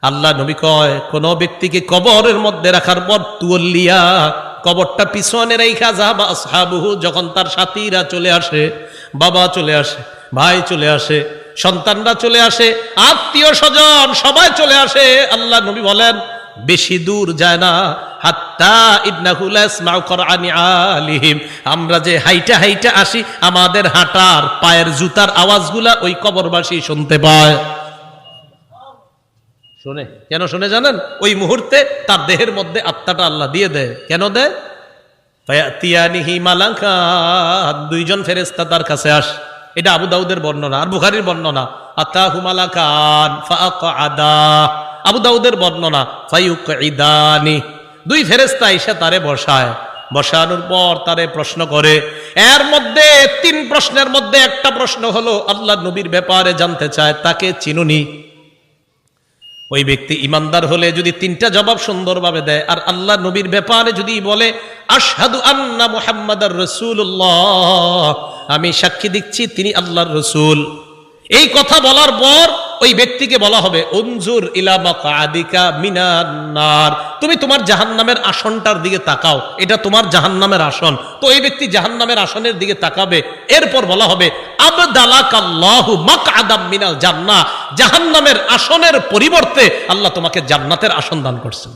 আল্লাহ নবী কয় কোন ব্যক্তিকে কবরের মধ্যে রাখার পর তুল্লিয়া কবরটা পিছনে রেখা যাবা আসহাবুহু, যখন তার সাথীরা চলে আসে, বাবা চলে আসে, ভাই চলে আসে, সন্তানরা চলে আসে, আত্মীয় স্বজন সবাই চলে আসে, আল্লাহ নবী বলেন বেশি দূর যায় না, হাত্তা ইন্নাহু লা ইয়াসমাউ কুরআনি আলিহিম, আমরা যে হাইটা হাইটা আসি আমাদের হাঁটার পায়ের জুতার আওয়াজগুলা ওই কবরবাসী শুনতে পায়। শুনে কেন শুনে জানেন? ওই মুহূর্তে তার দেহের মধ্যে আত্মাটা আল্লাহ দিয়ে দেয়। কেন দেয়? ফায়াতিয়ানিহি মালাকান, দুইজন ফেরেশতা তার কাছে আসে। এটা আবু দাউদের বর্ণনা আর বুখারীর বর্ণনা। আতাহু মালাকান ফাআকআদা, আবু দাউদের বর্ণনা ফায়ুকঈদানি, দুই ফেরেশতা এসে তারে বসায়, বসানোর পর তারে প্রশ্ন করে। এর মধ্যে তিন প্রশ্নের মধ্যে একটা প্রশ্ন হলো আল্লাহ নবীর ব্যাপারে জানতে চায়, তাকে চিনুনি? ওই ব্যক্তি ইমানদার হলে যদি তিনটা জবাব সুন্দরভাবে দেয় আর আল্লাহ নবীর ব্যাপারে যদি বলে আশহাদু আন্না মুহাম্মাদার রাসূলুল্লাহ, আমি সাক্ষী দিচ্ছি তিনি আল্লাহর রাসূল, এই কথা বলার পর ওই ব্যক্তিকে বলা হবে উনজুর ইলা মাকআদিকা মিনান নার, তুমি তোমার জাহান্নামের আসনটার দিকে তাকাও, এটা তোমার জাহান্নামের আসন। তো এই ব্যক্তি জাহান্নামের আসনের দিকে তাকাবে। এরপর বলা হবে আবদালাকাল্লাহু মাকআদাম মিনাল জান্নাহ, জাহান্নামের আসনের পরিবর্তে আল্লাহ তোমাকে জান্নাতের আসন দান করছেন।